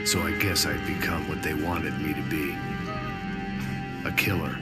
So I guess I'd become what they wanted me to be. A killer.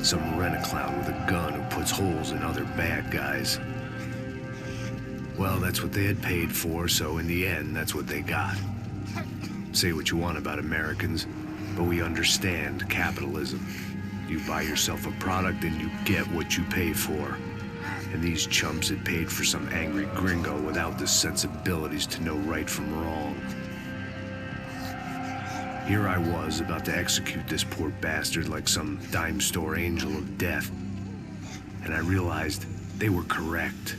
Some rent-a-clown with a gun who puts holes in other bad guys. Well, that's what they had paid for, so in the end, that's what they got. Say what you want about Americans, but we understand capitalism. You buy yourself a product and you get what you pay for. And these chumps had paid for some angry gringo without the sensibilities to know right from wrong. Here I was, about to execute this poor bastard like some dime store angel of death. And I realized they were correct.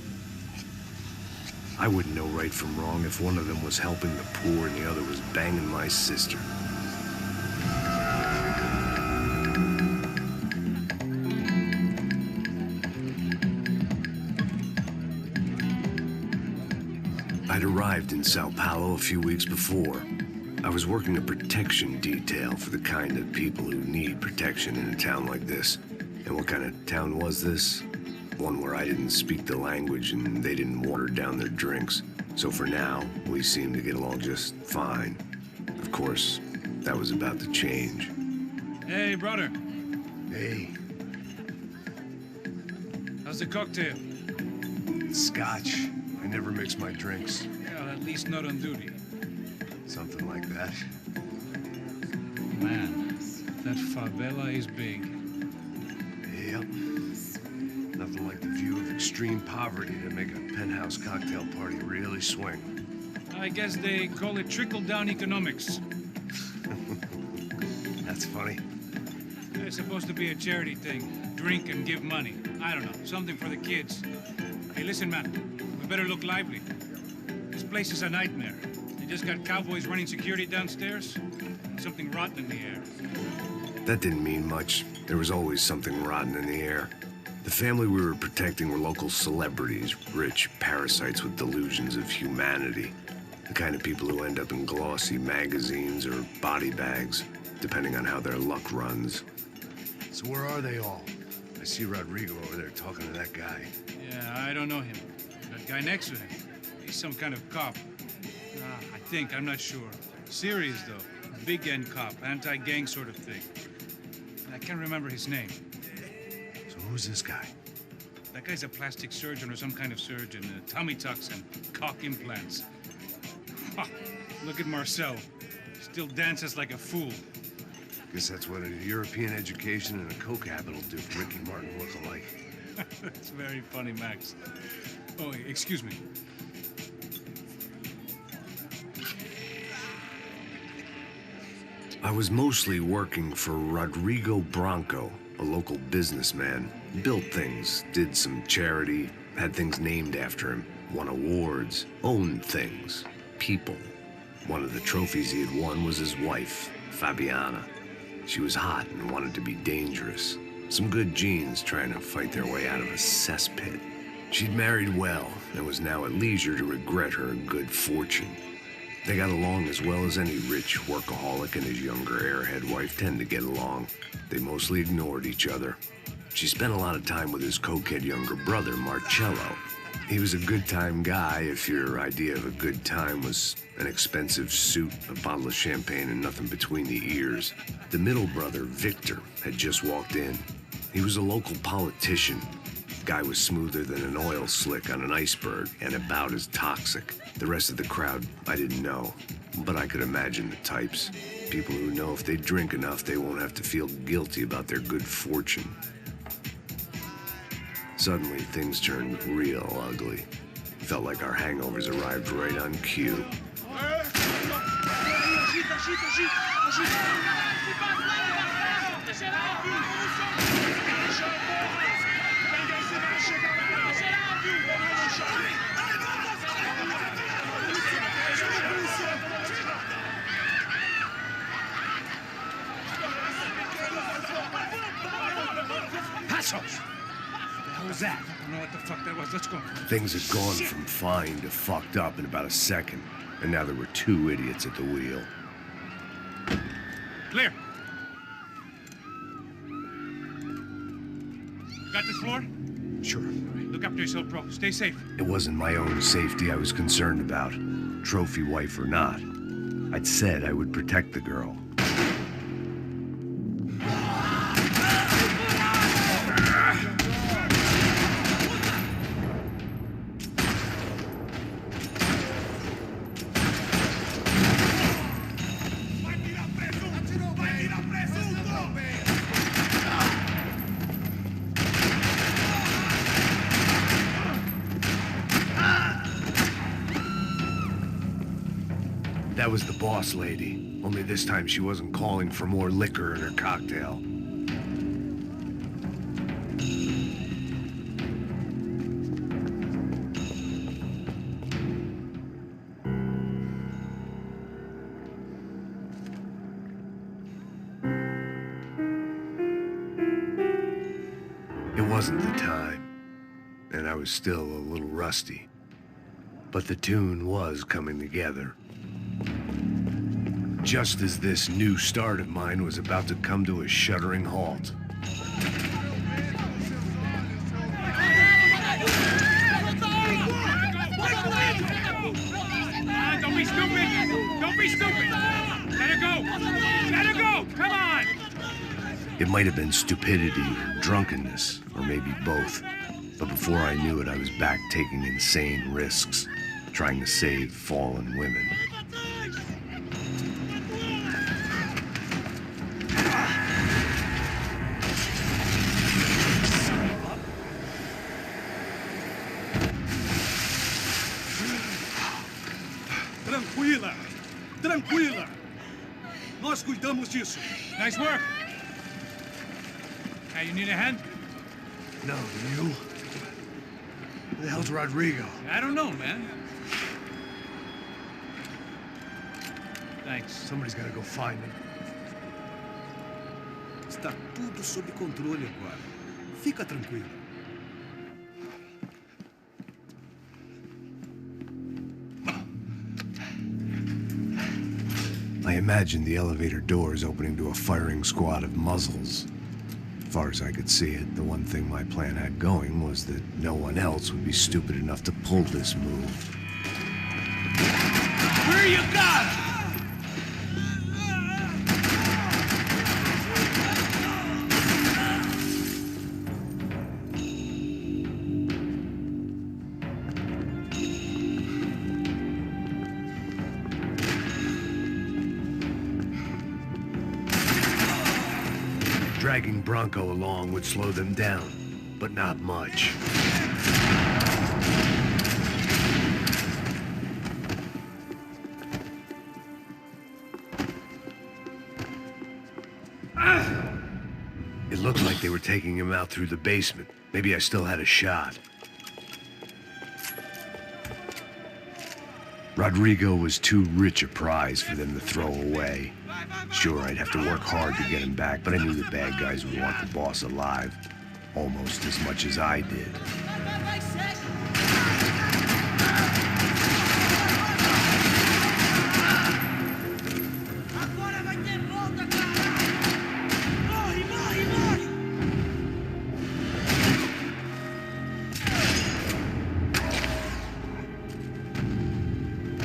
I wouldn't know right from wrong if one of them was helping the poor and the other was banging my sister. I'd arrived in Sao Paulo a few weeks before. I was working a protection detail for the kind of people who need protection in a town like this. And what kind of town was this? One where I didn't speak the language and they didn't water down their drinks. So for now, we seemed to get along just fine. Of course, that was about to change. Hey, brother. Hey. How's the cocktail? Scotch. I never mix my drinks. Well, at least not on duty. Something like that. Man, that favela is big. Yep. Nothing like the view of extreme poverty to make a penthouse cocktail party really swing. I guess they call it trickle-down economics. That's funny. It's supposed to be a charity thing. Drink and give money. I don't know, something for the kids. Hey, listen, man. We better look lively. This place is a nightmare. They just got cowboys running security downstairs. And something rotten in the air. That didn't mean much. There was always something rotten in the air. The family we were protecting were local celebrities, rich parasites with delusions of humanity. The kind of people who end up in glossy magazines or body bags, depending on how their luck runs. So where are they all? I see Rodrigo over there talking to that guy. Yeah, I don't know him. That guy next to him, he's some kind of cop. I think, I'm not sure. Serious, though. Big end cop, anti-gang sort of thing. I can't remember his name. So who's this guy? That guy's a plastic surgeon or some kind of surgeon. Tummy tucks and cock implants. Ha! Look at Marcel. Still dances like a fool. Guess that's what a European education and a coke habit will do for Ricky Martin look-alike. That's very funny, Max. Oh, excuse me. I was mostly working for Rodrigo Branco, a local businessman. Built things, did some charity, had things named after him, won awards, owned things, people. One of the trophies he had won was his wife, Fabiana. She was hot and wanted to be dangerous. Some good genes trying to fight their way out of a cesspit. She'd married well and was now at leisure to regret her good fortune. They got along as well as any rich workaholic and his younger airhead wife tend to get along. They mostly ignored each other. She spent a lot of time with his cokehead younger brother, Marcello. He was a good-time guy if your idea of a good time was an expensive suit, a bottle of champagne, and nothing between the ears. The middle brother, Victor, had just walked in. He was a local politician. Guy was smoother than an oil slick on an iceberg and about as toxic. The rest of the crowd, I didn't know, but I could imagine the types. People who know if they drink enough, they won't have to feel guilty about their good fortune. Suddenly, things turned real ugly. Felt like our hangovers arrived right on cue. What was that? I don't know what the fuck that was. Let's go. Things had gone from fine to fucked up in about a second, and now there were two idiots at the wheel. Clear. Got this floor? Sure. Look after yourself, bro. Stay safe. It wasn't my own safety I was concerned about, trophy wife or not. I'd said I would protect the girl. That was the boss lady, only this time she wasn't calling for more liquor in her cocktail. It wasn't the time, and I was still a little rusty. But the tune was coming together. Just as this new start of mine was about to come to a shuddering halt. Don't be stupid! Don't be stupid! Let her go! Let her go! Come on! It might have been stupidity, drunkenness, or maybe both. But before I knew it, I was back taking insane risks, trying to save fallen women. Tranquila! Tranquila! Nós cuidamos disso. Nice work! Hey, you need a hand? No, you? Who the hell's Rodrigo? I don't know, man. Thanks. Somebody's gotta go find him. Está tudo sob controle agora. Fica tranquilo. I imagined the elevator doors opening to a firing squad of muzzles. As far as I could see it, the one thing my plan had going was that no one else would be stupid enough to pull this move. Where you got? Dragging Branco along would slow them down, but not much. It looked like they were taking him out through the basement. Maybe I still had a shot. Rodrigo was too rich a prize for them to throw away. Sure, I'd have to work hard to get him back, but I knew the bad guys would want the boss alive, almost as much as I did.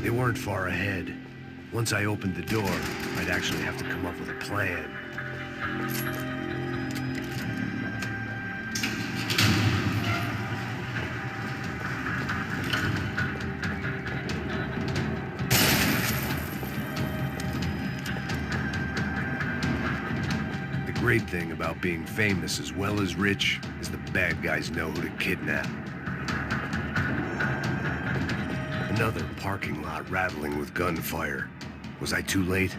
They weren't far ahead. Once I opened the door, I'd actually have to come up with a plan. The great thing about being famous as well as rich is the bad guys know who to kidnap. Another parking lot rattling with gunfire. Was I too late?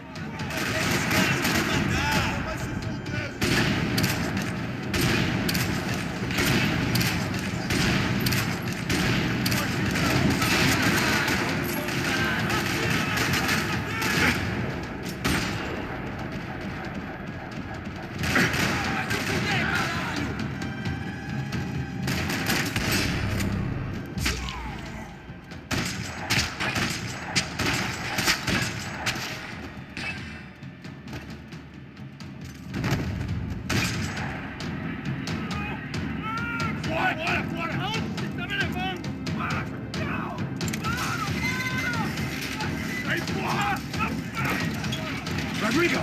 Rodrigo!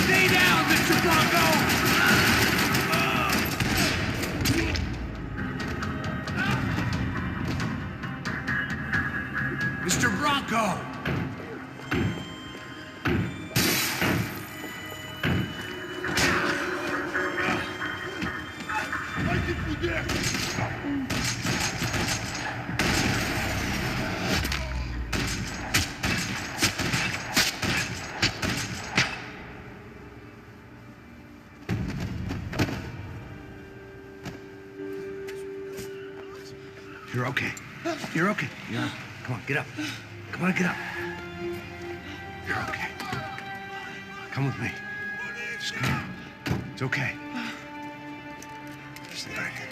Stay down, Mr. Bronco! Mr. Bronco! You're okay. You're okay. Yeah. Come on, get up. Come on, get up. You're okay. Come with me. Just come on. It's okay. Stay right here.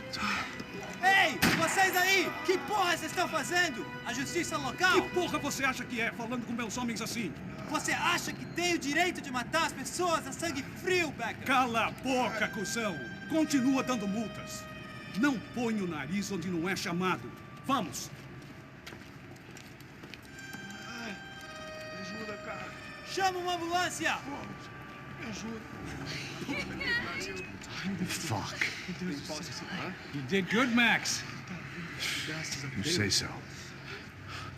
It's okay. Ei, vocês aí! Que porra vocês estão fazendo? A justiça local? Que porra você acha que é, falando com meus homens assim? Você acha que tem o direito de matar as pessoas a sangue frio, Becker? Cala a boca, cuzão! Continua dando multas. Não põe o nariz onde não é chamado. Vamos! Me ajuda, cara. Chama uma ambulância! Me ajuda. Fuck. You did good, Max. You say so.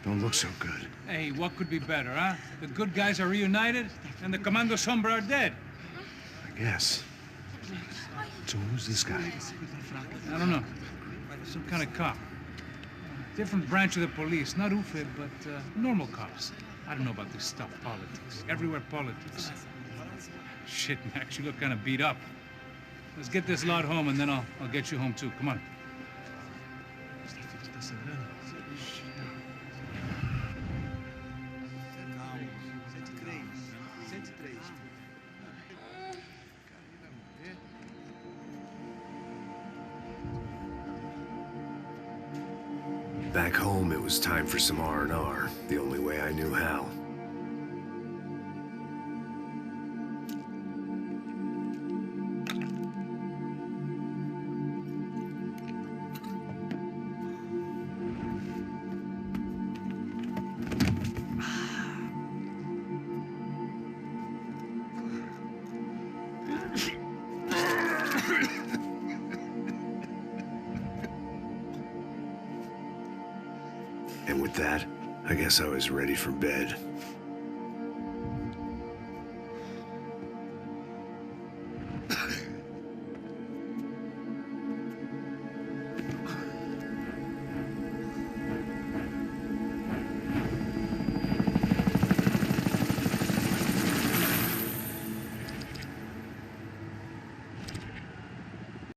Don't look so good. Hey, what could be better, huh? The good guys are reunited, and the Commando Sombra are dead. I guess. So who's this guy? I don't know. Some kind of cop. Different branch of the police. Not UFE, but normal cops. I don't know about this stuff, politics. Everywhere politics. Shit, Max, you look kind of beat up. Let's get this lot home, and then I'll get you home, too. Come on. Back home, it was time for some R&R, the only way I knew how. And with that, I guess I was ready for bed.